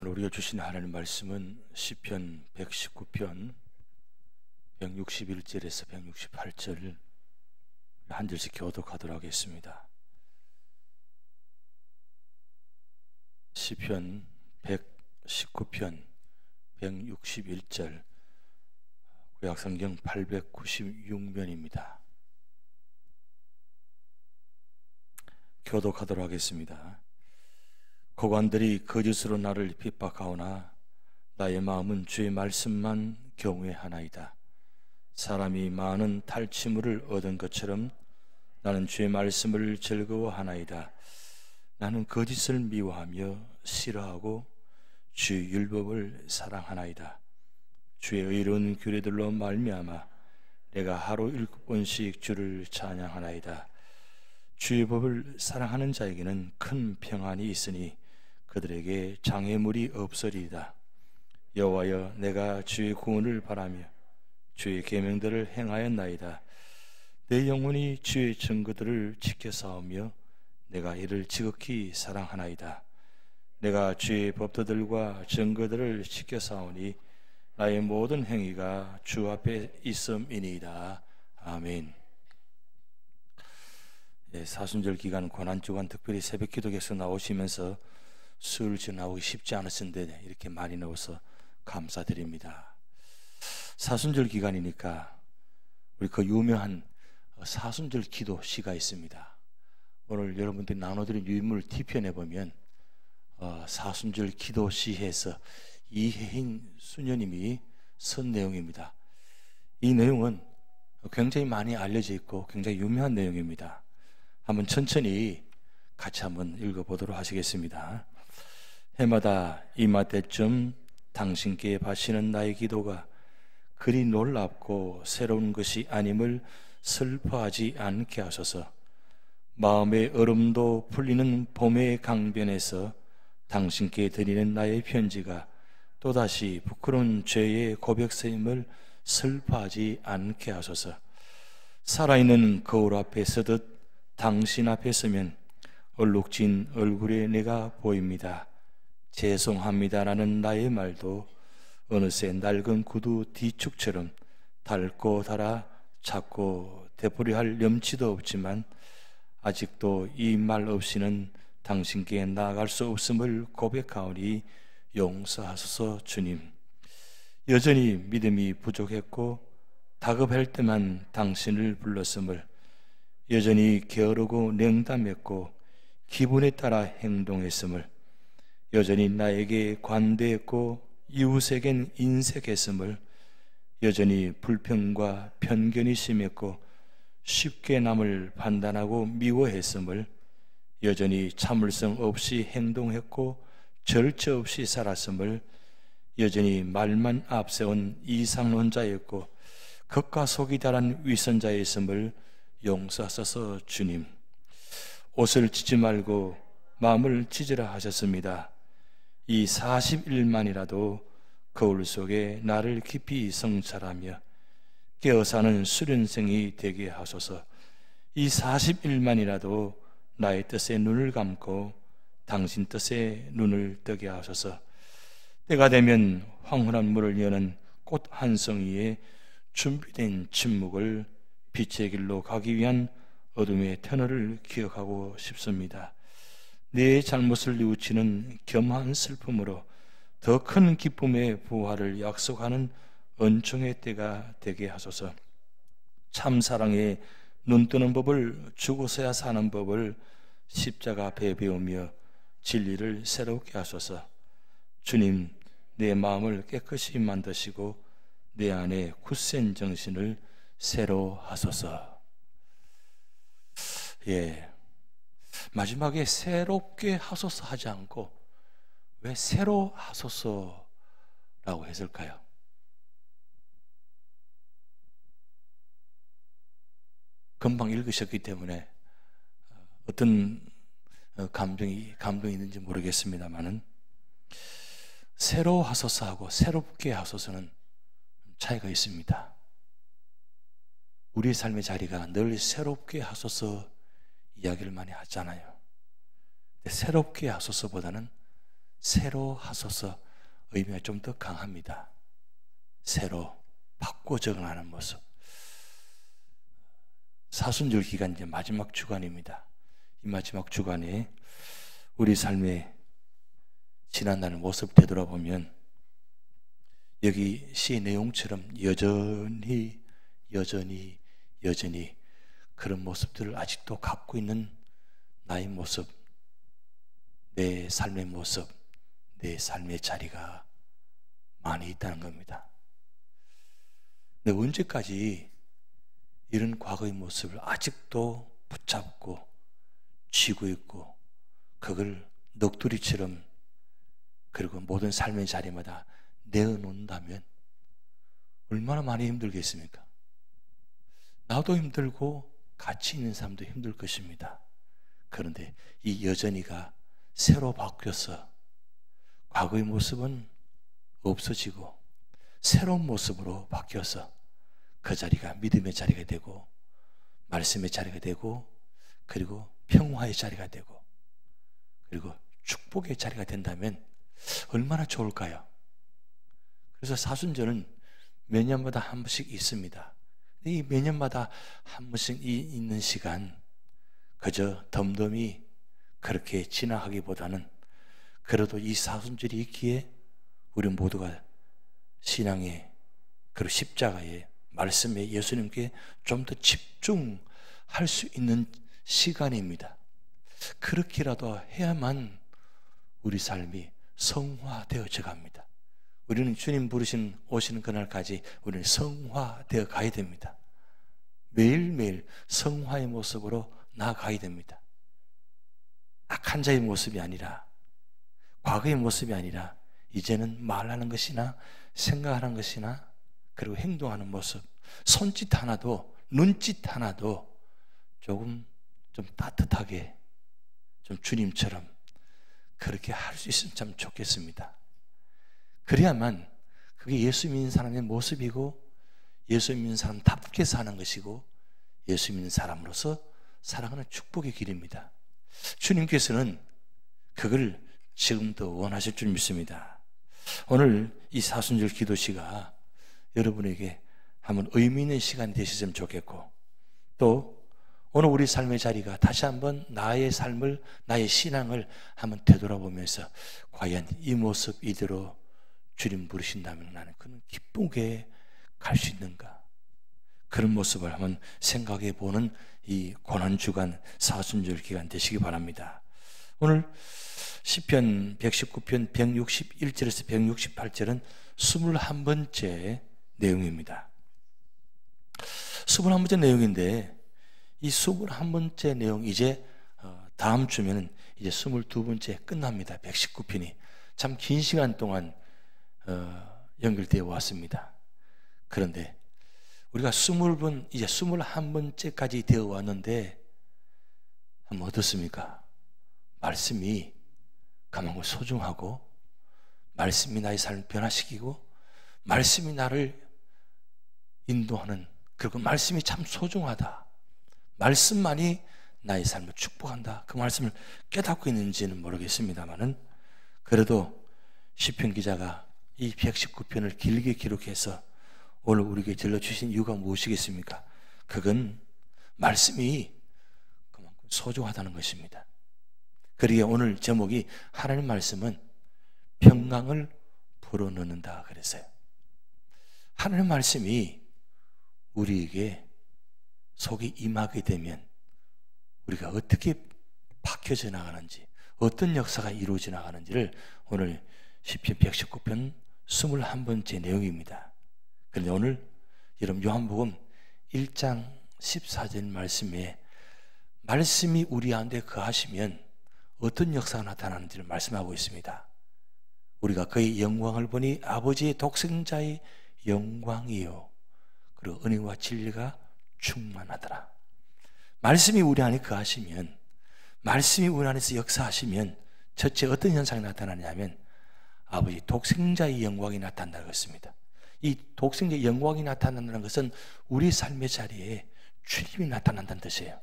우리가 주신 하나님 말씀은 시편 119편 161절에서 168절 한 절씩 교독하도록 하겠습니다. 시편 119편 161절 구약성경 896면입니다. 교독하도록 하겠습니다. 고관들이 거짓으로 나를 핍박하오나 나의 마음은 주의 말씀만 경외하나이다. 사람이 많은 탈취물을 얻은 것처럼 나는 주의 말씀을 즐거워하나이다. 나는 거짓을 미워하며 싫어하고 주의 율법을 사랑하나이다. 주의 의로운 규례들로 말미암아 내가 하루 7번씩 주를 찬양하나이다. 주의 법을 사랑하는 자에게는 큰 평안이 있으니 그들에게 장애물이 없으리이다. 여호와여, 내가 주의 구원을 바라며 주의 계명들을 행하였나이다. 내 영혼이 주의 증거들을 지켜 싸우며 내가 이를 지극히 사랑하나이다. 내가 주의 법도들과 증거들을 지켜 싸우니 나의 모든 행위가 주 앞에 있음이니이다. 아멘. 사순절 기간 고난주간 특별히 새벽 기도에서 나오시면서 술 나오기 쉽지 않았는데 이렇게 많이 넣어서 감사드립니다. 사순절 기간이니까 우리 그 유명한 사순절 기도 시가 있습니다. 오늘 여러분들이 나눠드린 유인물 뒤편에 보면 사순절 기도 시에서 이혜인 수녀님이 쓴 내용입니다. 이 내용은 굉장히 많이 알려져 있고 굉장히 유명한 내용입니다. 한번 천천히 같이 한번 읽어보도록 하시겠습니다. 해마다 이맘때쯤 당신께 바치는 나의 기도가 그리 놀랍고 새로운 것이 아님을 슬퍼하지 않게 하소서. 마음의 얼음도 풀리는 봄의 강변에서 당신께 드리는 나의 편지가 또다시 부끄러운 죄의 고백서임을 슬퍼하지 않게 하소서. 살아있는 거울 앞에 서듯 당신 앞에 서면 얼룩진 얼굴에 내가 보입니다. 죄송합니다라는 나의 말도 어느새 낡은 구두 뒤축처럼 닳고 닳아 자꾸 되풀이할 염치도 없지만 아직도 이 말 없이는 당신께 나아갈 수 없음을 고백하오니 용서하소서. 주님, 여전히 믿음이 부족했고 다급할 때만 당신을 불렀음을, 여전히 게으르고 냉담했고 기분에 따라 행동했음을, 여전히 나에게 관대했고 이웃에겐 인색했음을, 여전히 불평과 편견이 심했고 쉽게 남을 판단하고 미워했음을, 여전히 참을성 없이 행동했고 절제 없이 살았음을, 여전히 말만 앞세운 이상론자였고 겉과 속이 다른 위선자였음을 용서하소서. 주님, 옷을 찢지 말고 마음을 찢으라 하셨습니다. 이 40일만이라도 거울 속에 나를 깊이 성찰하며 깨어사는 수련생이 되게 하소서. 이 40일만이라도 나의 뜻에 눈을 감고 당신 뜻에 눈을 뜨게 하소서. 때가 되면 황홀한 물을 여는 꽃 한 송이에 준비된 침묵을 빛의 길로 가기 위한 어둠의 터널을 기억하고 싶습니다. 내 잘못을 뉘우치는 겸한 슬픔으로 더 큰 기쁨의 부활을 약속하는 은총의 때가 되게 하소서. 참 사랑에 눈뜨는 법을, 죽어서야 사는 법을 십자가 앞에 배우며 진리를 새롭게 하소서. 주님, 내 마음을 깨끗이 만드시고 내 안에 굳센 정신을 새로 하소서. 마지막에 새롭게 하소서 하지 않고 왜 새로 하소서라고 했을까요? 금방 읽으셨기 때문에 어떤 감동이 있는지 모르겠습니다만은, 새로 하소서하고 새롭게 하소서는 차이가 있습니다. 우리의 삶의 자리가 늘 새롭게 하소서 이야기를 많이 하잖아요. 새롭게 하소서보다는 새로 하소서 의미가 좀 더 강합니다. 새로 바꿔 적응하는 모습. 사순절 기간 이제 마지막 주간입니다. 이 마지막 주간에 우리 삶의 지난날의 모습 되돌아보면 여기 시 내용처럼 여전히 그런 모습들을 아직도 갖고 있는 나의 모습, 내 삶의 모습, 내 삶의 자리가 많이 있다는 겁니다. 근데 언제까지 이런 과거의 모습을 아직도 붙잡고 쥐고 있고 그걸 넋두리처럼 그리고 모든 삶의 자리마다 내어놓는다면 얼마나 많이 힘들겠습니까? 나도 힘들고 같이 있는 사람도 힘들 것입니다. 그런데 이 여전히가 새로 바뀌어서 과거의 모습은 없어지고 새로운 모습으로 바뀌어서 그 자리가 믿음의 자리가 되고 말씀의 자리가 되고 그리고 평화의 자리가 되고 그리고 축복의 자리가 된다면 얼마나 좋을까요? 그래서 사순절은 매년마다 한 번씩 있습니다. 이 매년마다 한 번씩 있는 시간 그저 덤덤히 그렇게 지나가기보다는 그래도 이 사순절이 있기에 우리 모두가 신앙의 그리고 십자가의 말씀에 예수님께 좀 더 집중할 수 있는 시간입니다. 그렇게라도 해야만 우리 삶이 성화되어져 갑니다. 우리는 주님 부르신 오시는 그날까지 우리는 성화되어 가야 됩니다. 매일매일 성화의 모습으로 나아가야 됩니다. 악한 자의 모습이 아니라 과거의 모습이 아니라 이제는 말하는 것이나 생각하는 것이나 그리고 행동하는 모습 손짓 하나도 눈짓 하나도 조금 좀 따뜻하게 좀 주님처럼 그렇게 할 수 있으면 참 좋겠습니다. 그래야만 그게 예수 믿는 사람의 모습이고 예수 믿는 사람답게 사는 것이고 예수 믿는 사람으로서 살아가는 축복의 길입니다. 주님께서는 그걸 지금도 원하실 줄 믿습니다. 오늘 이 사순절 기도시가 여러분에게 한번 의미 있는 시간이 되셨으면 좋겠고 또 오늘 우리 삶의 자리가 다시 한번 나의 삶을 나의 신앙을 한번 되돌아보면서 과연 이 모습 이대로 주님 부르신다면 나는 그는 기쁘게 갈 수 있는가 그런 모습을 한번 생각해 보는 이 고난주간 사순절 기간 되시기 바랍니다. 오늘 시편 119편 161절에서 168절은 21번째 내용입니다. 21번째 내용인데 이 21번째 내용 이제 다음 주면은 이제 22번째 끝납니다. 119편이 참 긴 시간 동안 연결되어 왔습니다. 그런데 우리가 20번 이제 21번째까지 되어 왔는데 한번 어떻습니까? 말씀이 가만히 소중하고 말씀이 나의 삶을 변화시키고 말씀이 나를 인도하는 그리고 말씀이 참 소중하다. 말씀만이 나의 삶을 축복한다. 그 말씀을 깨닫고 있는지는 모르겠습니다만은 그래도 시편 기자가 이 119편을 길게 기록해서 오늘 우리에게 들려주신 이유가 무엇이겠습니까? 그건 말씀이 그만큼 소중하다는 것입니다. 그러기에 오늘 제목이 하나님 말씀은 평강을 불어넣는다 그랬어요. 하나님 말씀이 우리에게 속이 임하게 되면 우리가 어떻게 바뀌어져 나가는지 어떤 역사가 이루어져 나가는지를 오늘 시편 119편 21번째 내용입니다. 그런데 오늘 여러분 요한복음 1장 14절 말씀에 말씀이 우리 안에 거하시면 어떤 역사가 나타나는지를 말씀하고 있습니다. 우리가 그의 영광을 보니 아버지의 독생자의 영광이요 그리고 은혜와 진리가 충만하더라. 말씀이 우리 안에 거하시면 말씀이 우리 안에서 역사하시면 첫째 어떤 현상이 나타나냐면 아버지 독생자의 영광이 나타난다고 했습니다. 이 독생자의 영광이 나타난다는 것은 우리 삶의 자리에 주님이 나타난다는 뜻이에요.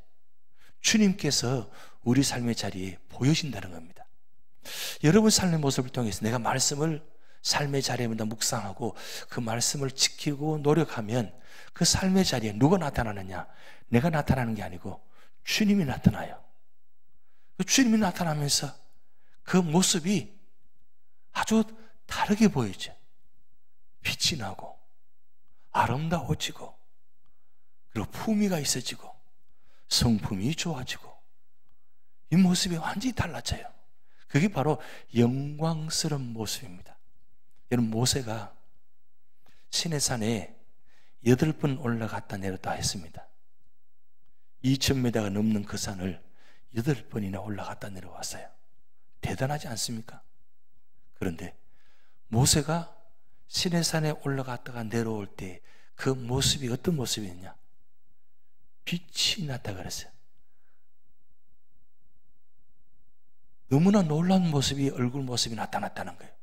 주님께서 우리 삶의 자리에 보여진다는 겁니다. 여러분 삶의 모습을 통해서 내가 말씀을 삶의 자리에다 묵상하고 그 말씀을 지키고 노력하면 그 삶의 자리에 누가 나타나느냐? 내가 나타나는 게 아니고 주님이 나타나요. 그 주님이 나타나면서 그 모습이 아주 다르게 보이죠. 빛이 나고 아름다워지고 그리고 품위가 있어지고 성품이 좋아지고 이 모습이 완전히 달라져요. 그게 바로 영광스러운 모습입니다. 여러분, 모세가 시내산에 8번 올라갔다 내렸다 했습니다. 2000m가 넘는 그 산을 8번이나 올라갔다 내려왔어요. 대단하지 않습니까? 그런데 모세가 시내산에 올라갔다가 내려올 때 그 모습이 어떤 모습이었냐? 빛이 났다 그랬어요. 너무나 놀라운 모습이, 얼굴 모습이 나타났다는 거예요.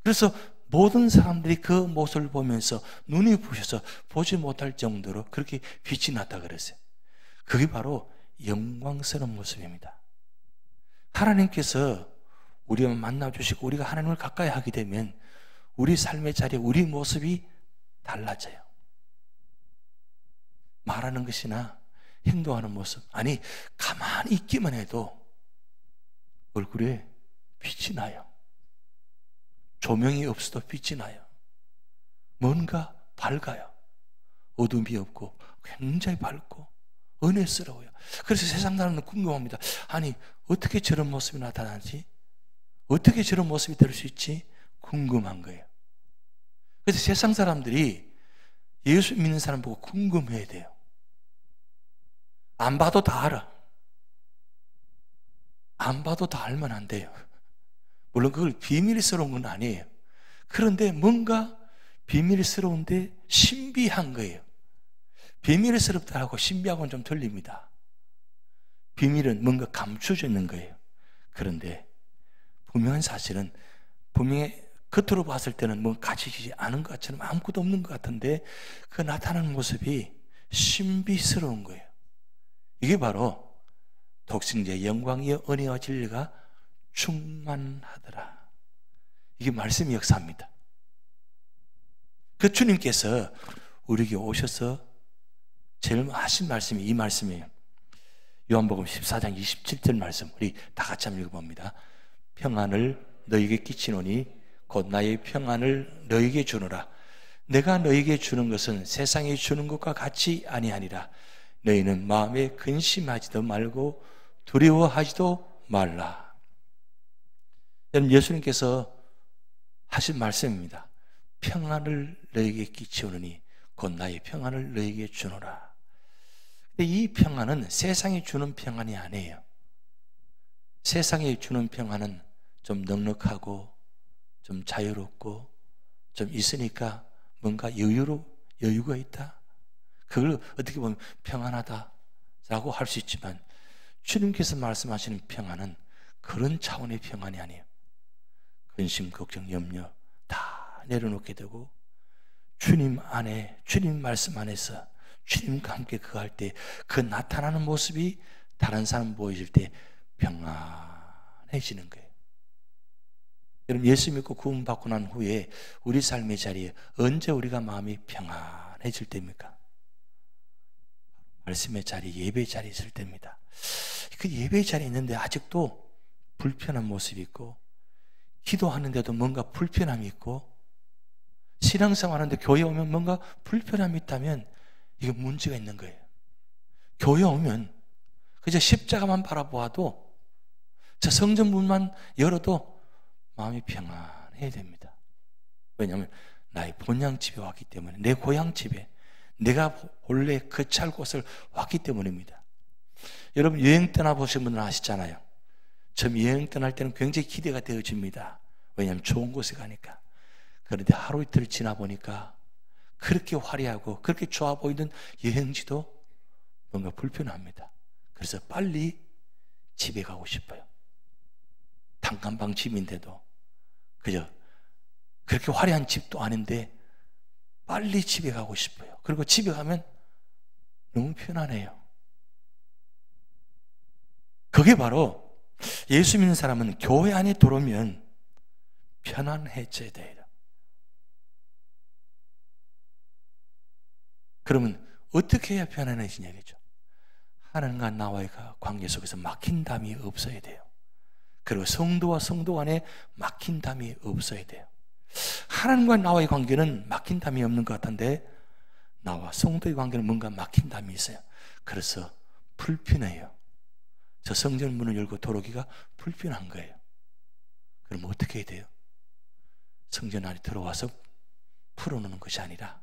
그래서 모든 사람들이 그 모습을 보면서 눈이 부셔서 보지 못할 정도로 그렇게 빛이 났다 그랬어요. 그게 바로 영광스러운 모습입니다. 하나님께서 우리와 만나주시고 우리가 하나님을 가까이 하게 되면 우리 삶의 자리에 우리 모습이 달라져요. 말하는 것이나 행동하는 모습, 아니 가만히 있기만 해도 얼굴에 빛이 나요. 조명이 없어도 빛이 나요. 뭔가 밝아요. 어둠이 없고 굉장히 밝고 은혜스러워요. 그래서 세상 사람은 궁금합니다. 아니 어떻게 저런 모습이 나타나지? 어떻게 저런 모습이 될 수 있지? 궁금한 거예요. 그래서 세상 사람들이 예수 믿는 사람 보고 궁금해야 돼요. 안 봐도 다 알아. 안 봐도 다 알면 안 돼요. 물론 그걸 비밀스러운 건 아니에요. 그런데 뭔가 비밀스러운데 신비한 거예요. 비밀스럽다고 신비하고는 좀 틀립니다. 비밀은 뭔가 감춰져 있는 거예요. 그런데 분명한 사실은 분명히 겉으로 봤을 때는 뭐 가지지 않은 것처럼 아무것도 없는 것 같은데 그 나타나는 모습이 신비스러운 거예요. 이게 바로 독생자의 영광이여 은혜와 진리가 충만하더라. 이게 말씀의 역사입니다. 그 주님께서 우리에게 오셔서 제일 하신 말씀이 이 말씀이에요. 요한복음 14장 27절 말씀 우리 다 같이 한번 읽어봅니다. 평안을 너에게 끼치노니 곧 나의 평안을 너에게 주노라. 내가 너에게 주는 것은 세상에 주는 것과 같이 아니하니라. 너희는 마음에 근심하지도 말고 두려워하지도 말라. 여러분, 예수님께서 하신 말씀입니다. 평안을 너에게 끼치오느니 곧 나의 평안을 너에게 주노라. 근데 이 평안은 세상이 주는 평안이 아니에요. 세상이 주는 평안은 좀 넉넉하고 좀 자유롭고 좀 있으니까 뭔가 여유가 있다. 그걸 어떻게 보면 평안하다라고 할 수 있지만 주님께서 말씀하시는 평안은 그런 차원의 평안이 아니에요. 근심, 걱정, 염려 다 내려놓게 되고 주님 안에, 주님 말씀 안에서 주님과 함께 거할 때 그 나타나는 모습이 다른 사람 보여질 때 평안해지는 거예요. 여러분, 예수 믿고 구원받고 난 후에 우리 삶의 자리에 언제 우리가 마음이 평안해질 때입니까? 말씀의 자리, 예배 자리에 있을 때입니다. 그 예배 자리에 있는데 아직도 불편한 모습이 있고 기도하는데도 뭔가 불편함이 있고 신앙생활 하는데 교회 오면 뭔가 불편함이 있다면 이게 문제가 있는 거예요. 교회 오면 그저 십자가만 바라보아도 저 성전문만 열어도 마음이 평안해야 됩니다. 왜냐하면 나의 본향집에 왔기 때문에, 내 고향집에 내가 본래 거처할 곳을 왔기 때문입니다. 여러분, 여행 떠나보신 분들은 아시잖아요. 처음 여행 떠날 때는 굉장히 기대가 되어집니다. 왜냐하면 좋은 곳에 가니까. 그런데 하루 이틀 지나 보니까 그렇게 화려하고 그렇게 좋아 보이는 여행지도 뭔가 불편합니다. 그래서 빨리 집에 가고 싶어요. 단칸방 집인데도 그저 그렇게 화려한 집도 아닌데 빨리 집에 가고 싶어요. 그리고 집에 가면 너무 편안해요. 그게 바로 예수 믿는 사람은 교회 안에 들어오면 편안해져야 돼요. 그러면 어떻게 해야 편안해지냐겠죠. 하나님과 나와의 관계 속에서 막힌 담이 없어야 돼요. 그리고 성도와 성도 간에 막힌 담이 없어야 돼요. 하나님과 나와의 관계는 막힌 담이 없는 것 같은데 나와 성도의 관계는 뭔가 막힌 담이 있어요. 그래서 불편해요. 저 성전 문을 열고 들어오기가 불편한 거예요. 그럼 어떻게 해야 돼요? 성전 안에 들어와서 풀어놓는 것이 아니라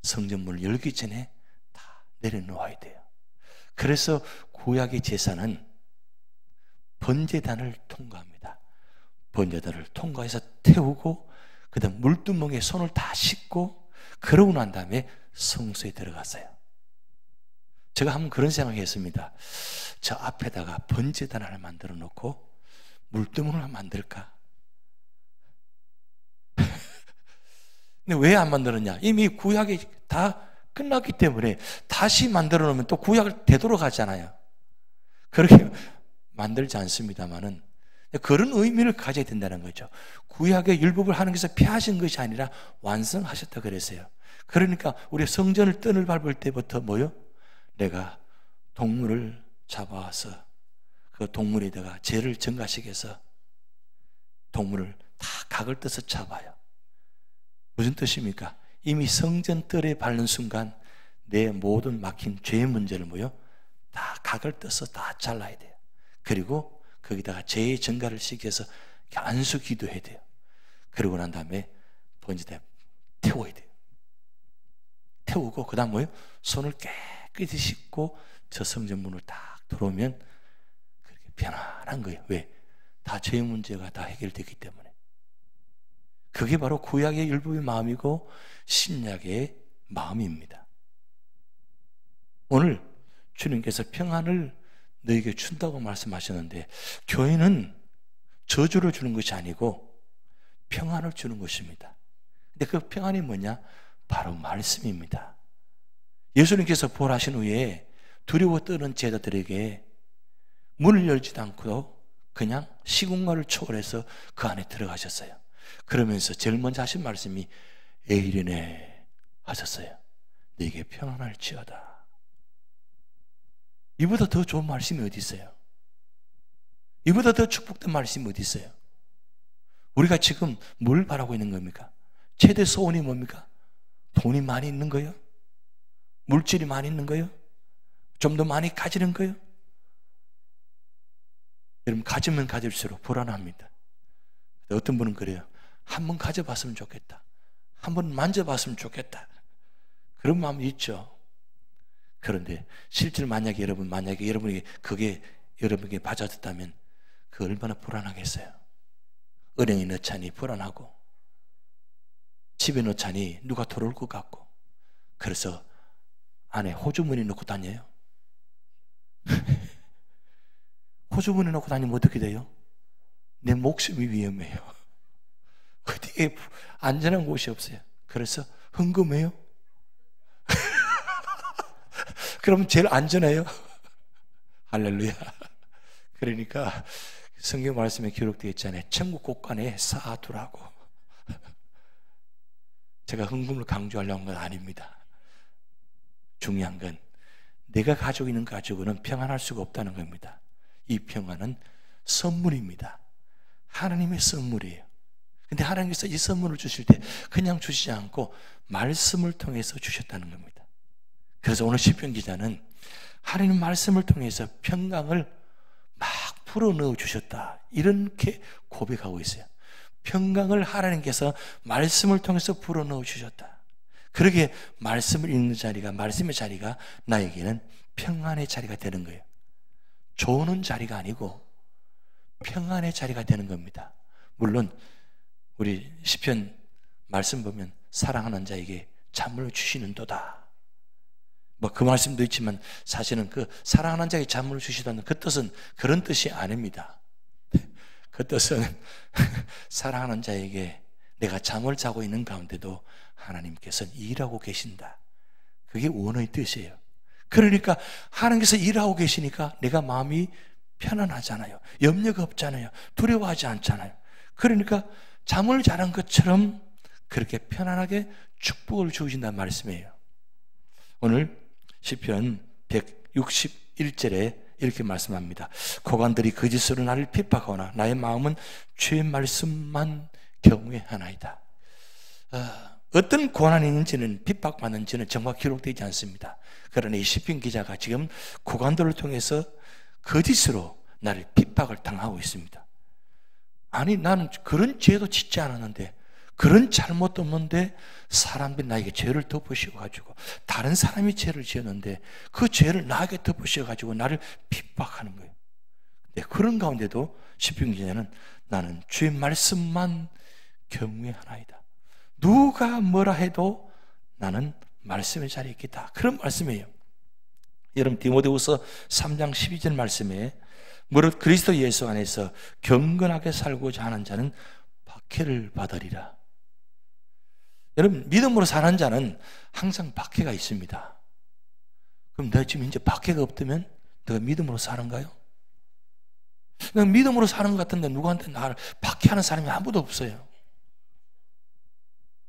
성전 문을 열기 전에 다 내려놓아야 돼요. 그래서 구약의 제사는 번제단을 통과합니다. 번제단을 통과해서 태우고 그 다음 물두멍에 손을 다 씻고 그러고 난 다음에 성소에 들어갔어요. 제가 한번 그런 생각했습니다. 저 앞에다가 번제단 하나 만들어 놓고 물두멍을 하나 만들까? 근데 왜 안 만들었냐? 이미 구약이 다 끝났기 때문에 다시 만들어 놓으면 또 구약을 되돌아가잖아요. 그렇게 만들지 않습니다만은 그런 의미를 가져야 된다는 거죠. 구약의 율법을 하나님께서 폐하신 것이 아니라 완성하셨다 그랬어요. 그러니까 우리 성전을 뜰을 밟을 때부터 뭐요? 내가 동물을 잡아와서 그 동물에다가 죄를 전가시켜서 동물을 다 각을 떠서 잡아요. 무슨 뜻입니까? 이미 성전 뜰에 밟는 순간 내 모든 막힌 죄의 문제를 뭐요? 다 각을 떠서 다 잘라야 돼요. 그리고 거기다가 죄의 전가를 시켜서 안수 기도해야 돼요. 그러고 난 다음에 번제단에 태워야 돼요. 태우고 그 다음 뭐예요? 손을 깨끗이 씻고 저 성전 문을 딱 들어오면 그렇게 편안한 거예요. 왜? 다 죄의 문제가 다 해결되기 때문에. 그게 바로 구약의 율법의 마음이고 신약의 마음입니다. 오늘 주님께서 평안을 너에게 준다고 말씀하셨는데 교회는 저주를 주는 것이 아니고 평안을 주는 것입니다. 근데 그 평안이 뭐냐? 바로 말씀입니다. 예수님께서 부활하신 후에 두려워 떠는 제자들에게 문을 열지도 않고 그냥 시공간을 초월해서 그 안에 들어가셨어요. 그러면서 제일 먼저 하신 말씀이 에이르네 하셨어요. 네게 평안할지어다. 이보다 더 좋은 말씀이 어디 있어요? 이보다 더 축복된 말씀이 어디 있어요? 우리가 지금 뭘 바라고 있는 겁니까? 최대 소원이 뭡니까? 돈이 많이 있는 거예요? 물질이 많이 있는 거예요? 좀 더 많이 가지는 거예요? 여러분 가지면 가질수록 불안합니다. 어떤 분은 그래요. 한번 가져봤으면 좋겠다. 한번 만져봤으면 좋겠다. 그런 마음이 있죠. 그런데 실제로 만약에 여러분이 그게 여러분에게 받아졌다면 그 얼마나 불안하겠어요. 은행에 넣자니 불안하고 집에 넣자니 누가 들어올 것 같고 그래서 안에 호주머니 넣고 다녀요. 호주머니 넣고 다니면 어떻게 돼요? 내 목숨이 위험해요. 어디에 안전한 곳이 없어요. 그래서 흥금해요. 그럼 제일 안전해요. 할렐루야. 그러니까 성경 말씀에 기록되어 있잖아요. 천국 곳간에 쌓아두라고. 제가 흥금을 강조하려는 건 아닙니다. 중요한 건 내가 가지고 있는 가지고는 평안할 수가 없다는 겁니다. 이 평안은 선물입니다. 하나님의 선물이에요. 근데 하나님께서 이 선물을 주실 때 그냥 주시지 않고 말씀을 통해서 주셨다는 겁니다. 그래서 오늘 시편 기자는 하나님 말씀을 통해서 평강을 막 풀어넣어 주셨다. 이렇게 고백하고 있어요. 평강을 하나님께서 말씀을 통해서 불어넣어 주셨다. 그러게 말씀을 읽는 자리가, 말씀의 자리가 나에게는 평안의 자리가 되는 거예요. 조는 자리가 아니고 평안의 자리가 되는 겁니다. 물론 우리 시편 말씀 보면 사랑하는 자에게 잠을 주시는도다. 뭐 그 말씀도 있지만 사실은 그 사랑하는 자에게 잠을 주시다는 그 뜻은 그런 뜻이 아닙니다. 그 뜻은 사랑하는 자에게 내가 잠을 자고 있는 가운데도 하나님께서는 일하고 계신다. 그게 원어의 뜻이에요. 그러니까 하나님께서 일하고 계시니까 내가 마음이 편안하잖아요. 염려가 없잖아요. 두려워하지 않잖아요. 그러니까 잠을 자는 것처럼 그렇게 편안하게 축복을 주신다는 말씀이에요. 오늘 시편 161절에 이렇게 말씀합니다. 고관들이 거짓으로 나를 핍박하거나 나의 마음은 주의 말씀만 경외하나이다. 어떤 고난이 있는지는 핍박받는지는 정확히 기록되지 않습니다. 그러나 이 시편 기자가 지금 고관들을 통해서 거짓으로 나를 핍박을 당하고 있습니다. 아니 나는 그런 죄도 짓지 않았는데, 그런 잘못도 없는데 사람들이 나에게 죄를 덮으셔가지고, 다른 사람이 죄를 지었는데 그 죄를 나에게 덮으셔가지고 나를 핍박하는 거예요. 근데 그런 가운데도 시편 기자는 나는 주의 말씀만 경외하나이다. 누가 뭐라 해도 나는 말씀의 자리에 있겠다. 그런 말씀이에요. 여러분 디모데후서 3장 12절 말씀에 무릇 그리스도 예수 안에서 경건하게 살고자 하는 자는 박해를 받으리라. 여러분 믿음으로 사는 자는 항상 박해가 있습니다. 그럼 내가 지금 이제 박해가 없다면 내가 믿음으로 사는가요? 내가 믿음으로 사는 것 같은데 누구한테 나를 박해하는 사람이 아무도 없어요.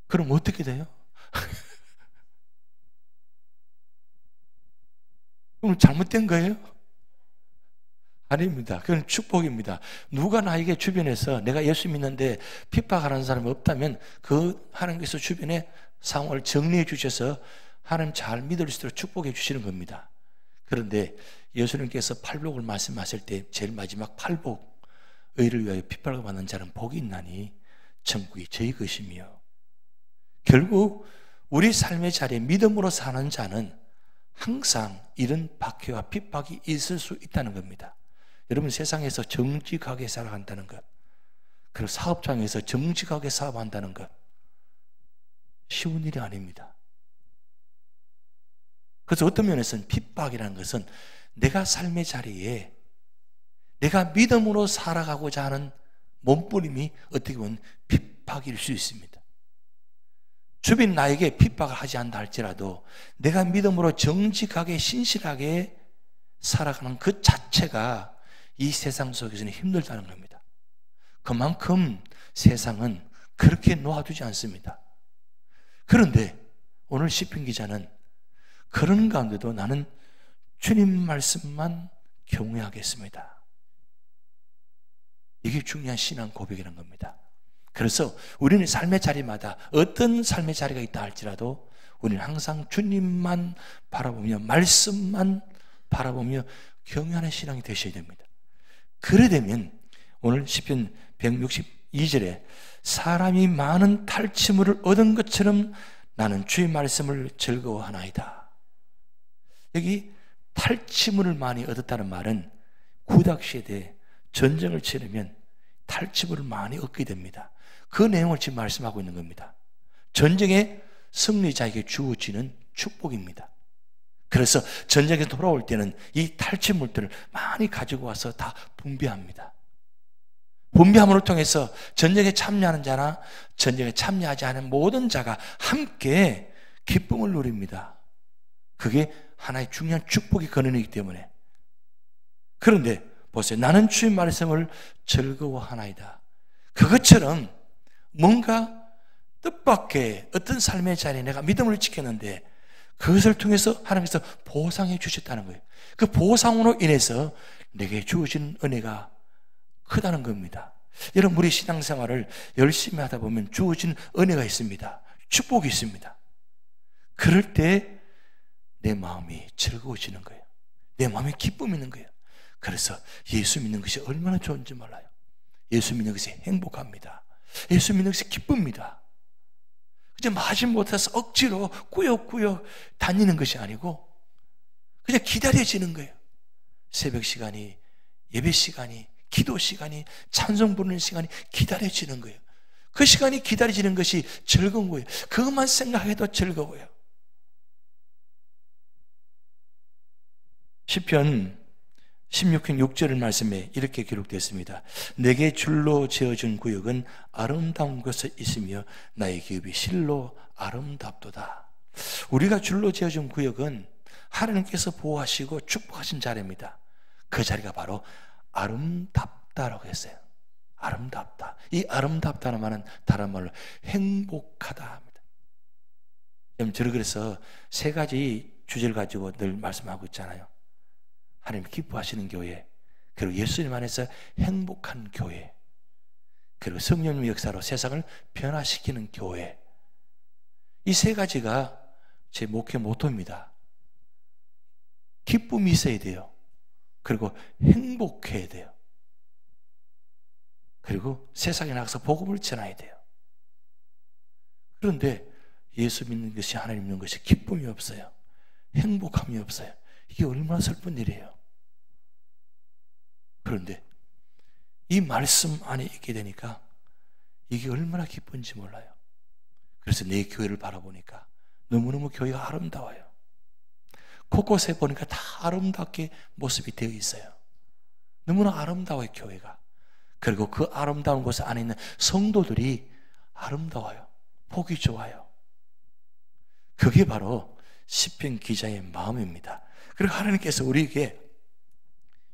그럼 어떻게 돼요? 그럼 잘못된 거예요? 아닙니다. 그건 축복입니다. 누가 나에게 주변에서 내가 예수 믿는데 핍박하는 사람이 없다면 그 하나님께서 주변에 상황을 정리해 주셔서 하나님 잘 믿을 수 있도록 축복해 주시는 겁니다. 그런데 예수님께서 팔복을 말씀하실 때 제일 마지막 팔복, 의를 위하여 핍박을 받는 자는 복이 있나니 천국이 저희 것이며, 결국 우리 삶의 자리에 믿음으로 사는 자는 항상 이런 박해와 핍박이 있을 수 있다는 겁니다. 여러분 세상에서 정직하게 살아간다는 것, 그리고 사업장에서 정직하게 사업한다는 것 쉬운 일이 아닙니다. 그래서 어떤 면에서는 핍박이라는 것은 내가 삶의 자리에 내가 믿음으로 살아가고자 하는 몸부림이 어떻게 보면 핍박일 수 있습니다. 주변 나에게 핍박을 하지 않다 할지라도 내가 믿음으로 정직하게 신실하게 살아가는 그 자체가 이 세상 속에서는 힘들다는 겁니다. 그만큼 세상은 그렇게 놓아두지 않습니다. 그런데 오늘 시편 기자는 그런 가운데도 나는 주님 말씀만 경외하겠습니다. 이게 중요한 신앙 고백이라는 겁니다. 그래서 우리는 삶의 자리마다 어떤 삶의 자리가 있다 할지라도 우리는 항상 주님만 바라보며 말씀만 바라보며 경외하는 신앙이 되셔야 됩니다. 그래 되면 오늘 시편 162절에 사람이 많은 탈취물을 얻은 것처럼 나는 주의 말씀을 즐거워하나이다. 여기 탈취물을 많이 얻었다는 말은 구닥시대에 전쟁을 치르면 탈취물을 많이 얻게 됩니다. 그 내용을 지금 말씀하고 있는 겁니다. 전쟁의 승리자에게 주어지는 축복입니다. 그래서 전쟁에 돌아올 때는 이 탈취물들을 많이 가지고 와서 다 분배합니다. 분배함으로 통해서 전쟁에 참여하는 자나 전쟁에 참여하지 않은 모든 자가 함께 기쁨을 누립니다. 그게 하나의 중요한 축복의 근원이기 때문에. 그런데 보세요. 나는 주의 말씀을 즐거워하나이다. 그것처럼 뭔가 뜻밖의 어떤 삶의 자리에 내가 믿음을 지켰는데 그것을 통해서 하나님께서 보상해 주셨다는 거예요. 그 보상으로 인해서 내게 주어진 은혜가 크다는 겁니다. 여러분 우리 신앙생활을 열심히 하다 보면 주어진 은혜가 있습니다. 축복이 있습니다. 그럴 때 내 마음이 즐거워지는 거예요. 내 마음에 기쁨이 있는 거예요. 그래서 예수 믿는 것이 얼마나 좋은지 몰라요. 예수 믿는 것이 행복합니다. 예수 믿는 것이 기쁩니다. 그냥 마지 못해서 억지로 꾸역꾸역 다니는 것이 아니고 그냥 기다려지는 거예요. 새벽 시간이, 예배 시간이, 기도 시간이, 찬송 부르는 시간이 기다려지는 거예요. 그 시간이 기다려지는 것이 즐거운 거예요. 그것만 생각해도 즐거워요. 시편 16편 6절 말씀에 이렇게 기록되어 있습니다. 내게 줄로 지어준 구역은 아름다운 곳에 있으며 나의 기업이 실로 아름답도다. 우리가 줄로 지어준 구역은 하나님께서 보호하시고 축복하신 자리입니다. 그 자리가 바로 아름답다라고 했어요. 아름답다. 이 아름답다는 말은 다른 말로 행복하다 합니다. 저는 그래서 세 가지 주제를 가지고 늘 말씀하고 있잖아요. 하나님 기뻐하시는 교회, 그리고 예수님 안에서 행복한 교회, 그리고 성령님의 역사로 세상을 변화시키는 교회. 이 세 가지가 제 목회 모토입니다. 기쁨이 있어야 돼요. 그리고 행복해야 돼요. 그리고 세상에 나가서 복음을 전해야 돼요. 그런데 예수 믿는 것이, 하나님 믿는 것이 기쁨이 없어요. 행복함이 없어요. 이게 얼마나 슬픈 일이에요. 그런데 이 말씀 안에 있게 되니까 이게 얼마나 기쁜지 몰라요. 그래서 내 교회를 바라보니까 너무너무 교회가 아름다워요. 곳곳에 보니까 다 아름답게 모습이 되어 있어요. 너무나 아름다워요, 교회가. 그리고 그 아름다운 곳 안에 있는 성도들이 아름다워요. 보기 좋아요. 그게 바로 시편 기자의 마음입니다. 그리고 하나님께서 우리에게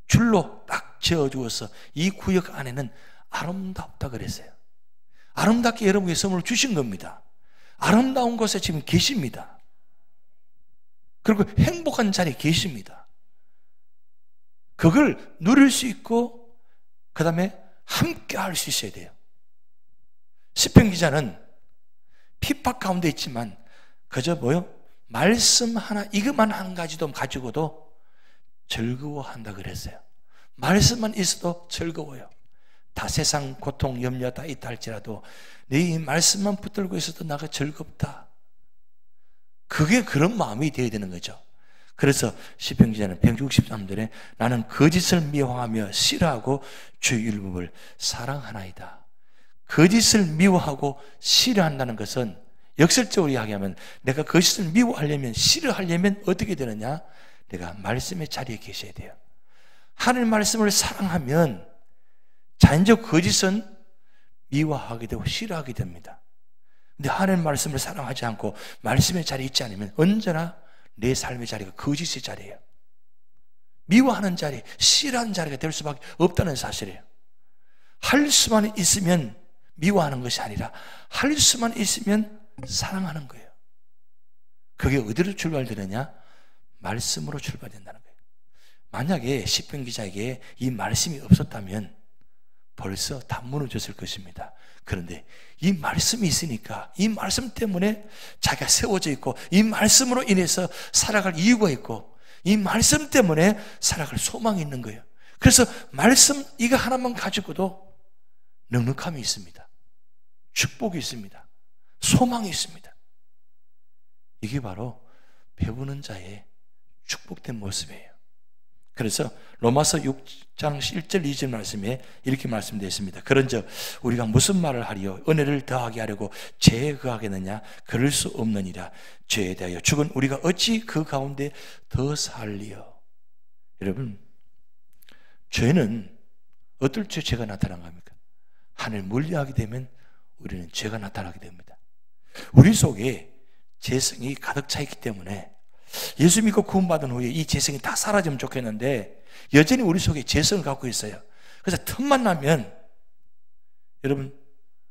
줄로 딱 지어주어서 이 구역 안에는 아름답다 그랬어요. 아름답게 여러분에게 선물을 주신 겁니다. 아름다운 곳에 지금 계십니다. 그리고 행복한 자리에 계십니다. 그걸 누릴 수 있고 그 다음에 함께 할 수 있어야 돼요. 시편 기자는 핍박 가운데 있지만 그저 말씀 하나, 이것만 한 가지도 가지고도 즐거워한다 그랬어요. 말씀만 있어도 즐거워요. 다 세상 고통, 염려 다 있다 할지라도 내 이 말씀만 붙들고 있어도 나가 즐겁다. 그게 그런 마음이 되어야 되는 거죠. 그래서 시편 기자는 163절에 나는 거짓을 미워하며 싫어하고 주의 율법을 사랑하나이다. 거짓을 미워하고 싫어한다는 것은 역설적으로 이야기하면 내가 거짓을 미워하려면, 싫어하려면 어떻게 되느냐? 내가 말씀의 자리에 계셔야 돼요. 하나님 말씀을 사랑하면 자연적 거짓은 미워하게 되고 싫어하게 됩니다. 근데 하나님 말씀을 사랑하지 않고 말씀의 자리에 있지 않으면 언제나 내 삶의 자리가 거짓의 자리예요. 미워하는 자리, 싫어하는 자리가 될 수밖에 없다는 사실이에요. 할 수만 있으면 미워하는 것이 아니라 할 수만 있으면 사랑하는 거예요. 그게 어디로 출발되느냐? 말씀으로 출발된다는 거예요. 만약에 시편 기자에게 이 말씀이 없었다면 벌써 다 무너졌을 것입니다. 그런데 이 말씀이 있으니까, 이 말씀 때문에 자기가 세워져 있고, 이 말씀으로 인해서 살아갈 이유가 있고, 이 말씀 때문에 살아갈 소망이 있는 거예요. 그래서 말씀 이거 하나만 가지고도 넉넉함이 있습니다. 축복이 있습니다. 소망이 있습니다. 이게 바로 배우는 자의 축복된 모습이에요. 그래서 로마서 6장 1절 2절 말씀에 이렇게 말씀되어 있습니다. 그런즉 우리가 무슨 말을 하리요? 은혜를 더하게 하려고 죄에 거하겠느냐? 그럴 수 없느니라. 죄에 대하여 죽은 우리가 어찌 그 가운데 더 살리요? 여러분, 죄는 어떨 때 죄가 나타난 겁니까? 하늘 멀리하게 되면 우리는 죄가 나타나게 됩니다. 우리 속에 죄성이 가득 차 있기 때문에 예수 믿고 구원받은 후에 이 죄성이 다 사라지면 좋겠는데 여전히 우리 속에 죄성을 갖고 있어요. 그래서 틈만 나면, 여러분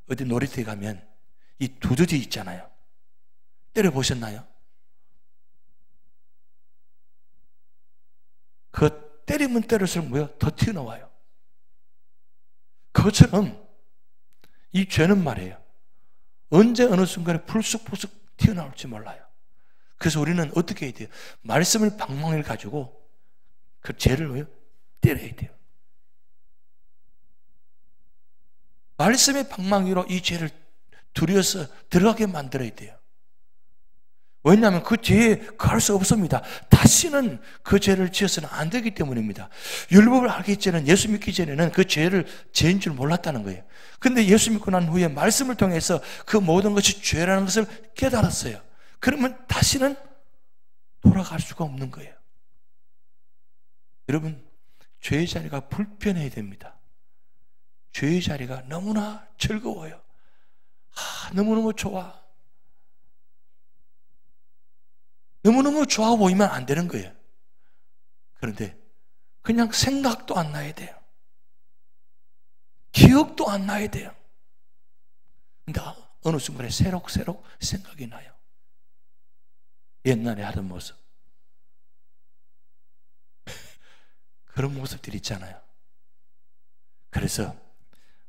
어디 놀이터에 가면 이 두더지 있잖아요. 때려보셨나요? 그 때리면 때릴수록 더 튀어나와요. 그것처럼 이 죄는 말이에요, 언제 어느 순간에 불쑥불쑥 튀어나올지 몰라요. 그래서 우리는 어떻게 해야 돼요? 말씀을 방망이를 가지고 그 죄를 때려야 돼요. 말씀의 방망이로 이 죄를 두려워서 들어가게 만들어야 돼요. 왜냐하면 그 죄에 갈 수 없습니다. 다시는 그 죄를 지어서는 안 되기 때문입니다. 율법을 알기 전에는, 예수 믿기 전에는 그 죄를 죄인 줄 몰랐다는 거예요. 근데 예수 믿고 난 후에 말씀을 통해서 그 모든 것이 죄라는 것을 깨달았어요. 그러면 다시는 돌아갈 수가 없는 거예요. 여러분, 죄의 자리가 불편해야 됩니다. 죄의 자리가 너무나 즐거워요. 너무너무 좋아. 너무너무 좋아 보이면 안 되는 거예요. 그런데 그냥 생각도 안 나야 돼요. 기억도 안 나야 돼요. 근데 어느 순간에 새록새록 생각이 나요. 옛날에 하던 모습. 그런 모습들이 있잖아요. 그래서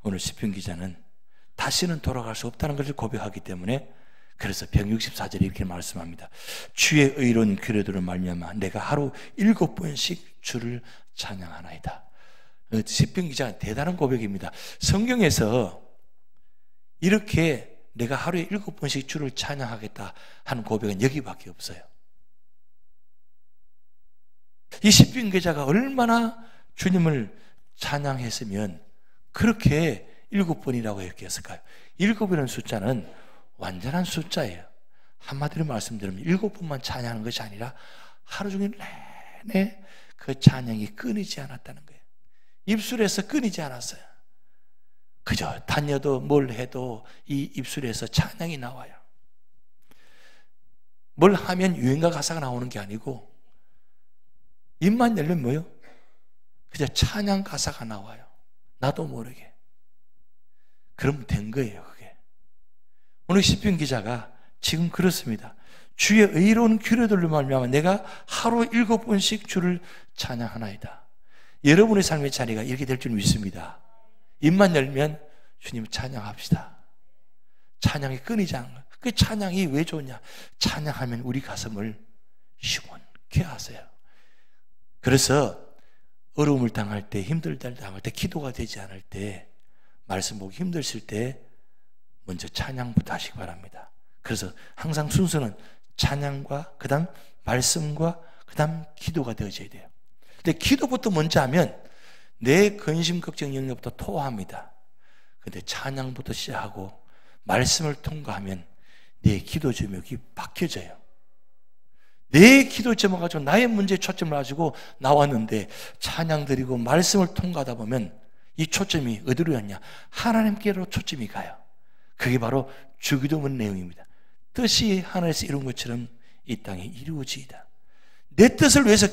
오늘 시편 기자는 다시는 돌아갈 수 없다는 것을 고백하기 때문에 그래서 164절에 이렇게 말씀합니다. 주의 의로운 규례들을 말미암아 내가 하루 7번씩 주를 찬양하나이다. 시편 기자가 대단한 고백입니다. 성경에서 이렇게 내가 하루에 7번씩 주를 찬양하겠다 하는 고백은 여기밖에 없어요. 이 시편 기자가 얼마나 주님을 찬양했으면 그렇게 7번이라고 이렇게 했을까요? 7이라는 숫자는 완전한 숫자예요. 한마디로 말씀드리면 7번만 찬양하는 것이 아니라 하루 종일 내내 그 찬양이 끊이지 않았다는 거예요. 입술에서 끊이지 않았어요. 그저 다녀도 뭘 해도 이 입술에서 찬양이 나와요. 뭘 하면 유행가 가사가 나오는 게 아니고 입만 열면 뭐요? 그저 찬양 가사가 나와요. 나도 모르게. 그러면 된 거예요, 그게. 오늘 시편 기자가 지금 그렇습니다. 주의 의로운 규례들로 말미암아 내가 하루 7번씩 주를 찬양하나이다. 여러분의 삶의 자리가 이렇게 될 줄 믿습니다. 입만 열면 주님 찬양합시다. 찬양이 끊이지 않는 거예요. 그 찬양이 왜 좋냐? 찬양하면 우리 가슴을 시원케 하세요. 그래서 어려움을 당할 때, 힘들다 당할 때, 기도가 되지 않을 때, 말씀 보기 힘드실 때 먼저 찬양부터 하시기 바랍니다. 그래서 항상 순서는 찬양과 그 다음 말씀과 그 다음 기도가 되어져야 돼요. 근데 기도부터 먼저 하면 내 근심, 걱정, 영역부터 토합니다. 근데 찬양부터 시작하고 말씀을 통과하면 내 기도 제목이 바뀌어져요. 내 기도 제목 가지고 나의 문제에 초점을 가지고 나왔는데 찬양 드리고 말씀을 통과하다 보면 이 초점이 어디로 갔냐? 하나님께로 초점이 가요. 그게 바로 주기도문 내용입니다. 뜻이 하늘에서 이룬 것처럼 이 땅에 이루어지이다. 내 뜻을 위해서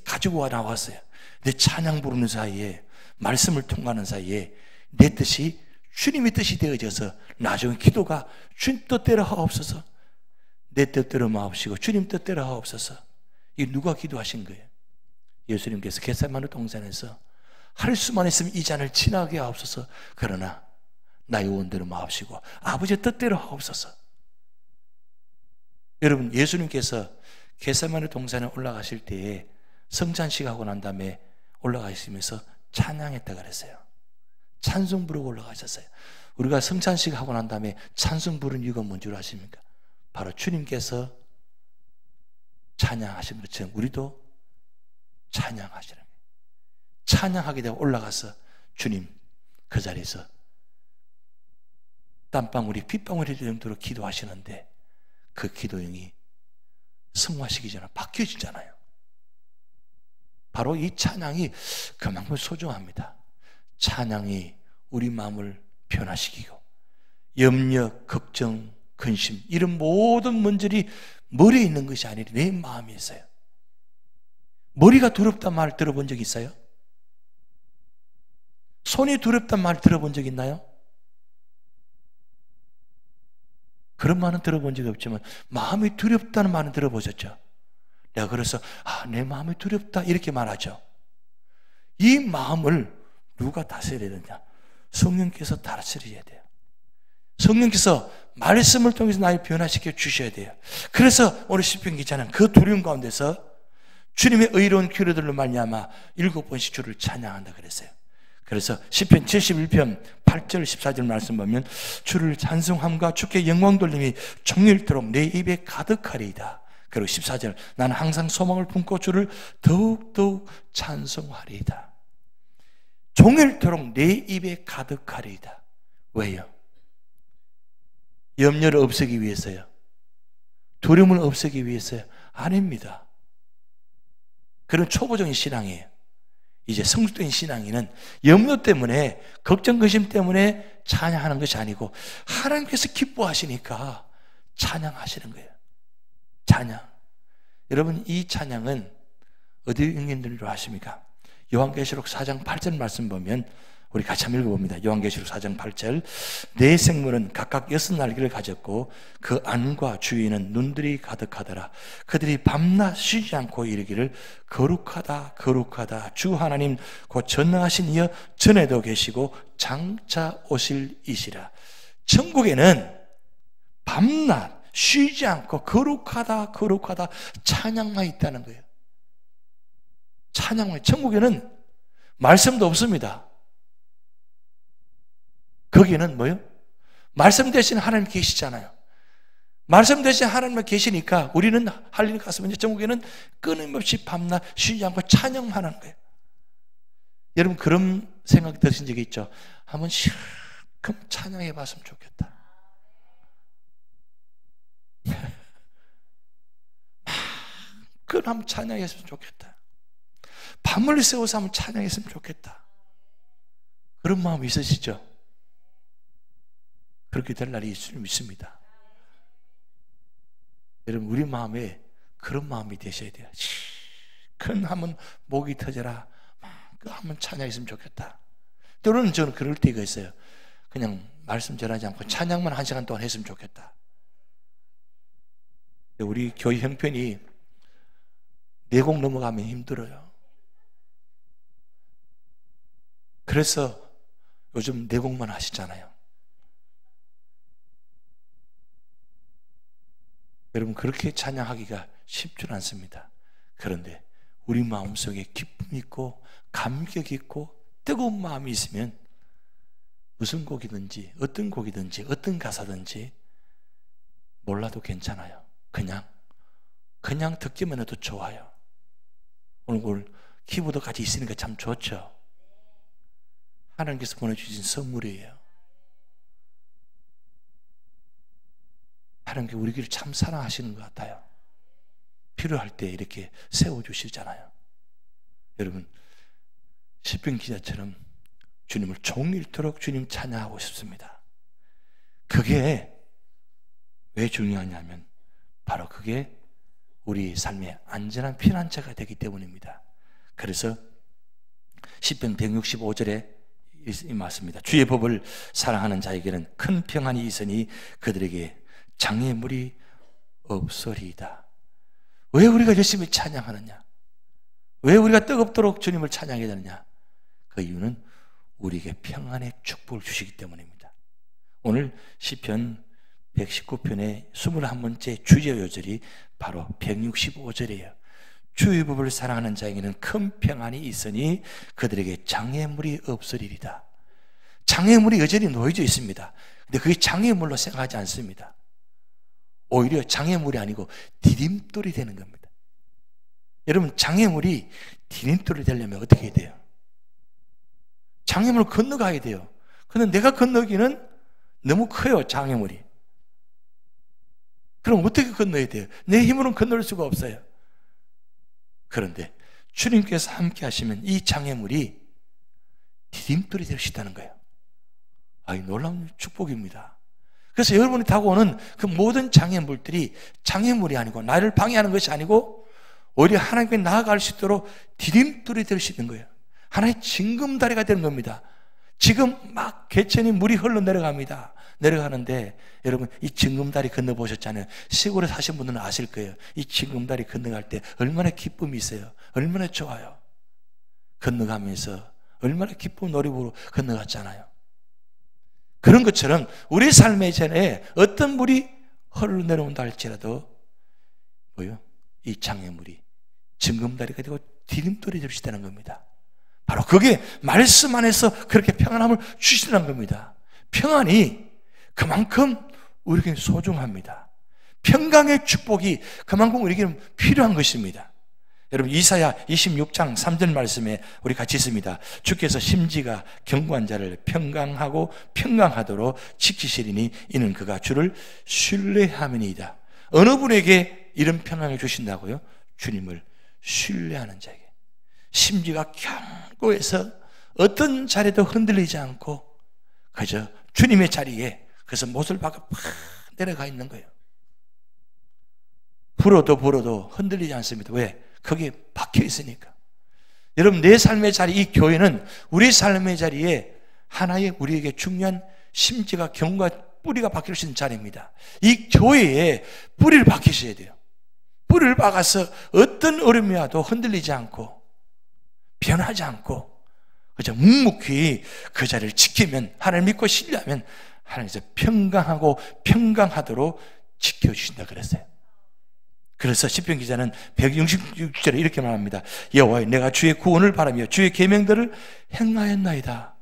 가지고 나왔어요. 내 찬양 부르는 사이에 말씀을 통과하는 사이에 내 뜻이 주님의 뜻이 되어져서 나중에 기도가 주님 뜻대로 하옵소서, 내 뜻대로 마옵시고 주님 뜻대로 하옵소서. 이 누가 기도하신 거예요? 예수님께서 겟세마네 동산에서 할 수만 있으면 이 잔을 지나게 하옵소서, 그러나 나의 원대로 마옵시고 아버지의 뜻대로 하옵소서. 여러분, 예수님께서 겟세마네 동산에 올라가실 때에 성찬식 하고 난 다음에 올라가시면서 찬양했다 그랬어요. 찬송 부르고 올라가셨어요. 우리가 성찬식 하고 난 다음에 찬송 부른 이유가 뭔지 아십니까? 바로 주님께서 찬양하신 것처럼 우리도 찬양하시는 거예요. 찬양하게 되고 올라가서 주님 그 자리에서 땀방울이 핏방울이 될 정도로 기도하시는데 그 기도형이 성화시키기 전에 바뀌어지잖아요. 바로 이 찬양이 그만큼 소중합니다. 찬양이 우리 마음을 변화시키고 염려, 걱정, 근심 이런 모든 문제들이 머리에 있는 것이 아니라 내 마음에 있어요. 머리가 두렵단 말 들어본 적 있어요? 손이 두렵단 말 들어본 적 있나요? 그런 말은 들어본 적이 없지만 마음이 두렵다는 말은 들어보셨죠? 내가 그래서 내 마음이 두렵다 이렇게 말하죠. 이 마음을 누가 다스려야 되냐? 성령께서 다스려야 돼요. 성령께서 말씀을 통해서 나를 변화시켜 주셔야 돼요. 그래서 오늘 시편 기자는 그 두려움 가운데서 주님의 의로운 규례들로 말미암아 7번씩 주를 찬양한다 그랬어요. 그래서 시편 71편 8절 14절 말씀 보면 주를 찬송함과 주께 영광 돌림이 종일토록 내 입에 가득하리이다. 그리고 14절 나는 항상 소망을 품고 주를 더욱더욱 찬송하리이다. 종일토록 내 입에 가득하리이다. 왜요? 염려를 없애기 위해서요? 두려움을 없애기 위해서요? 아닙니다. 그런 초보적인 신앙이에요. 이제 성숙된 신앙인은 염려 때문에 걱정 근심 때문에 찬양하는 것이 아니고 하나님께서 기뻐하시니까 찬양하시는 거예요. 찬양. 여러분, 이 찬양은 어디 읽는 줄로 아십니까? 요한계시록 4장 8절 말씀 보면 우리 같이 한번 읽어봅니다. 요한계시록 4장 8절. 네 생물은 각각 6날개를 가졌고 그 안과 주위에는 눈들이 가득하더라. 그들이 밤낮 쉬지 않고 이르기를 거룩하다 거룩하다 주 하나님 곧 전능하신 이여 전에도 계시고 장차 오실 이시라. 천국에는 밤낮 쉬지 않고 거룩하다 거룩하다 찬양만 있다는 거예요. 찬양만. 천국에는 말씀도 없습니다. 거기는 뭐요? 말씀 대신 하나님 계시잖아요. 말씀 대신 하나님 계시니까 우리는 할 일 가서 이제 천국에는 끊임없이 밤낮 쉬지 않고 찬양만 하는 거예요. 여러분 그런 생각 드신 적이 있죠? 한번 실컷 찬양해 봤으면 좋겠다. 한번 찬양했으면 좋겠다. 밤을 새워서 한번 찬양했으면 좋겠다. 그런 마음이 있으시죠? 그렇게 될 날이 있습니다. 여러분 우리 마음에 그런 마음이 되셔야 돼요. 큰 한번 목이 터져라 한번 찬양했으면 좋겠다. 때로는 저는 그럴 때가 있어요. 그냥 말씀 전하지 않고 찬양만 1시간 동안 했으면 좋겠다. 우리 교회 형편이 4곡 넘어가면 힘들어요. 그래서 요즘 4곡만 하시잖아요. 여러분 그렇게 찬양하기가 쉽지 않습니다. 그런데 우리 마음속에 기쁨이 있고 감격 있고 뜨거운 마음이 있으면 무슨 곡이든지 어떤 곡이든지 어떤 가사든지 몰라도 괜찮아요. 그냥 듣기만 해도 좋아요. 오늘 키보드까지 있으니까 참 좋죠. 하나님께서 보내주신 선물이에요. 하나님께 우리를 참 사랑하시는 것 같아요. 필요할 때 이렇게 세워주시잖아요. 여러분 시편 기자처럼 주님을 종일토록 주님 찬양하고 싶습니다. 그게 왜 중요하냐면 바로 그게 우리 삶의 안전한 피난처가 되기 때문입니다. 그래서 시편 165절에 이 말씀입니다. 주의 법을 사랑하는 자에게는 큰 평안이 있으니 그들에게 장애물이 없으리이다. 왜 우리가 열심히 찬양하느냐? 왜 우리가 뜨겁도록 주님을 찬양해야 되느냐? 그 이유는 우리에게 평안의 축복을 주시기 때문입니다. 오늘 시편 119편의 21번째 주제 요절이 바로 165절이에요. 주의 법을 사랑하는 자에게는 큰 평안이 있으니 그들에게 장애물이 없으리이다. 장애물이 여전히 놓여져 있습니다. 근데 그게 장애물로 생각하지 않습니다. 오히려 장애물이 아니고 디딤돌이 되는 겁니다. 여러분 장애물이 디딤돌이 되려면 어떻게 해야 돼요? 장애물을 건너가야 돼요. 그런데 내가 건너기는 너무 커요. 장애물이. 그럼 어떻게 건너야 돼요? 내 힘으로는 건널 수가 없어요. 그런데 주님께서 함께 하시면 이 장애물이 디딤돌이 될 수 있다는 거예요. 이 놀라운 축복입니다. 그래서 여러분이 타고 오는 그 모든 장애물들이 장애물이 아니고 나를 방해하는 것이 아니고 오히려 하나님께 나아갈 수 있도록 디딤돌이 될 수 있는 거예요. 하나의 징검다리가 되는 겁니다. 지금 막 개천이 물이 흘러내려갑니다. 내려가는데 여러분 이 징검다리 건너보셨잖아요. 시골에 사신 분들은 아실 거예요. 이 징검다리 건너갈 때 얼마나 기쁨이 있어요. 얼마나 좋아요. 건너가면서 얼마나 기쁜 놀이부로 건너갔잖아요. 그런 것처럼 우리 삶의 전에 어떤 물이 흘러내려온다 할지라도 이 장애물이 징검다리가 되고 디딤돌이 될 수 있다는 겁니다. 바로 그게 말씀 안에서 그렇게 평안함을 주시는 겁니다. 평안이 그만큼 우리에게 소중합니다. 평강의 축복이 그만큼 우리에게 필요한 것입니다. 여러분 이사야 26장 3절 말씀에 우리 같이 있습니다. 주께서 심지가 견고한 자를 평강하고 평강하도록 지키시리니 이는 그가 주를 신뢰함이니이다. 어느 분에게 이런 평강을 주신다고요? 주님을 신뢰하는 자에게. 심지가 견고해서 어떤 자리도 흔들리지 않고 그저 주님의 자리에 그래서 못을 박아 팍 내려가 있는 거예요. 불어도 흔들리지 않습니다. 왜? 거기에 박혀 있으니까. 여러분 내 삶의 자리, 이 교회는 우리 삶의 자리에 하나의 우리에게 중요한 심지가 경과 뿌리가 박힐 수 있는 자리입니다. 이 교회에 뿌리를 박히셔야 돼요. 뿌리를 박아서 어떤 어려움이 와도 흔들리지 않고 변하지 않고 그저 묵묵히 그 자리를 지키면, 하나님 믿고 신뢰하면 하나님께서 평강하고 평강하도록 지켜주신다 그랬어요. 그래서 시편 기자는 166절에 이렇게 말합니다. 여호와여, 내가 주의 구원을 바라며 주의 계명들을 행하였나이다.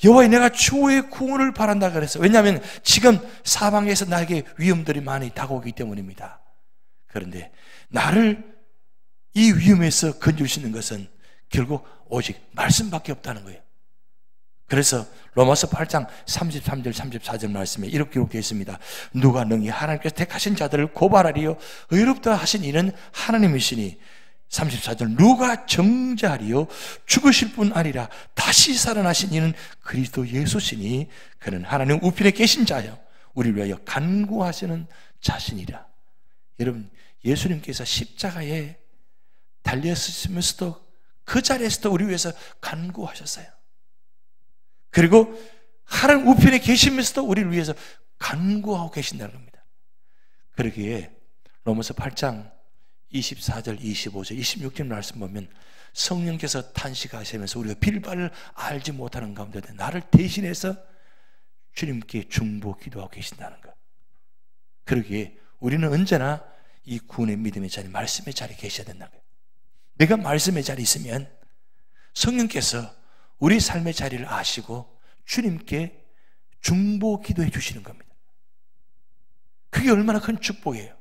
여호와여, 내가 주의 구원을 바란다 그랬어요. 왜냐하면 지금 사방에서 나에게 위험들이 많이 다가오기 때문입니다. 그런데 나를 이 위험에서 건져주시는 것은 결국 오직 말씀밖에 없다는 거예요. 그래서 로마서 8장 33절 34절 말씀에 이렇게 기록되어 있습니다. 누가 능히 하나님께서 택하신 자들을 고발하리요 의롭다 하신 이는 하나님이시니, 34절 누가 정죄하리요 죽으실 분 아니라 다시 살아나신 이는 그리스도 예수시니 그는 하나님 우편에 계신 자요 우리를 위하여 간구하시는 자신이라. 여러분, 예수님께서 십자가에 달렸으면서도 그 자리에서도 우리 위해서 간구하셨어요. 그리고 하나님 우편에 계시면서도 우리를 위해서 간구하고 계신다는 겁니다. 그러기에 로마서 8장 24절, 25절, 26절 말씀 보면 성령께서 탄식하시면서 우리가 빌바를 알지 못하는 가운데 나를 대신해서 주님께 중보 기도하고 계신다는 것. 그러기에 우리는 언제나 이 구원의 믿음의 자리, 말씀의 자리에 계셔야 된다는 거예요. 내가 말씀의 자리에 있으면 성령께서 우리 삶의 자리를 아시고 주님께 중보 기도해 주시는 겁니다. 그게 얼마나 큰 축복이에요.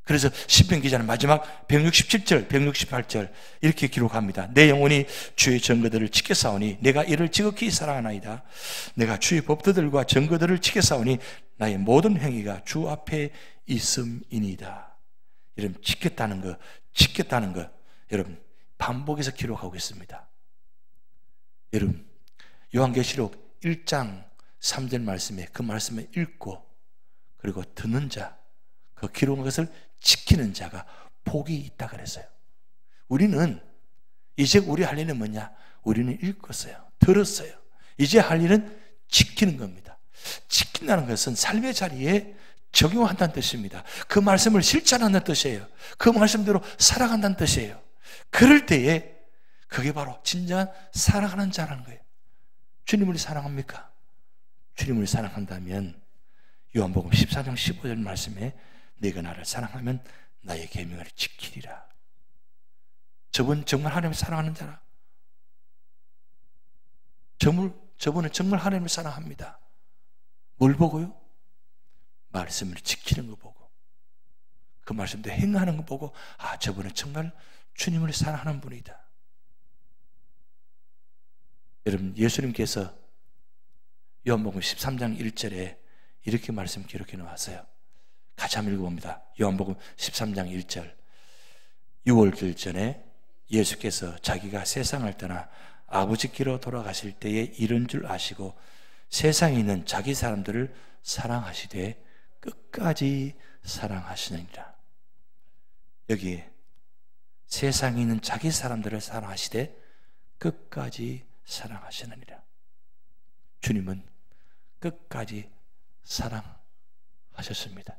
그래서 시편 기자는 마지막 167절, 168절 이렇게 기록합니다. 내 영혼이 주의 증거들을 지켜싸우니 내가 이를 지극히 사랑하나이다. 내가 주의 법도들과 증거들을 지켜싸우니 나의 모든 행위가 주 앞에 있음이니이다. 여러분, 지켰다는 거 여러분 반복해서 기록하고 있습니다. 여러분, 요한계시록 1장 3절 말씀에 그 말씀을 읽고 그리고 듣는 자, 그 기록한 것을 지키는 자가 복이 있다 그랬어요. 우리는 이제 우리 할 일은 뭐냐? 우리는 읽었어요. 들었어요. 이제 할 일은 지키는 겁니다. 지킨다는 것은 삶의 자리에 적용한다는 뜻입니다. 그 말씀을 실천한다는 뜻이에요. 그 말씀대로 살아간다는 뜻이에요. 그럴 때에 그게 바로 진짜 사랑하는 자라는 거예요. 주님을 사랑합니까? 주님을 사랑한다면 요한복음 14장 15절 말씀에 네가 나를 사랑하면 나의 계명을 지키리라. 저분 정말 하나님을 사랑하는 자라. 저분은 정말 하나님을 사랑합니다. 뭘 보고요? 말씀을 지키는 거 보고 그 말씀도 행하는 거 보고 아, 저분은 정말 주님을 사랑하는 분이다. 여러분, 예수님께서 요한복음 13장 1절에 이렇게 말씀 기록해 놓았어요. 같이 한번 읽어봅니다. 요한복음 13장 1절. 6월절 전에 예수께서 자기가 세상을 떠나 아버지께로 돌아가실 때에 이런 줄 아시고 세상에 있는 자기 사람들을 사랑하시되 끝까지 사랑하시느니라. 여기 세상에 있는 자기 사람들을 사랑하시되 끝까지 사랑하시느니라. 주님은 끝까지 사랑하셨습니다.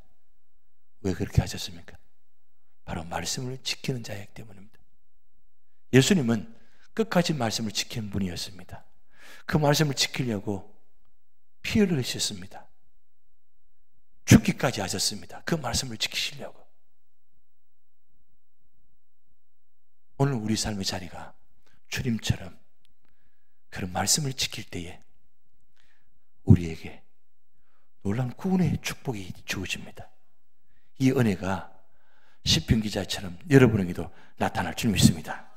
왜 그렇게 하셨습니까? 바로 말씀을 지키는 자이기 때문입니다. 예수님은 끝까지 말씀을 지킨 분이었습니다. 그 말씀을 지키려고 피를 흘리셨습니다. 죽기까지 하셨습니다. 그 말씀을 지키시려고. 오늘 우리 삶의 자리가 주님처럼 그런 말씀을 지킬 때에 우리에게 놀라운 구원의 축복이 주어집니다. 이 은혜가 시편 기자처럼 여러분에게도 나타날 줄 믿습니다.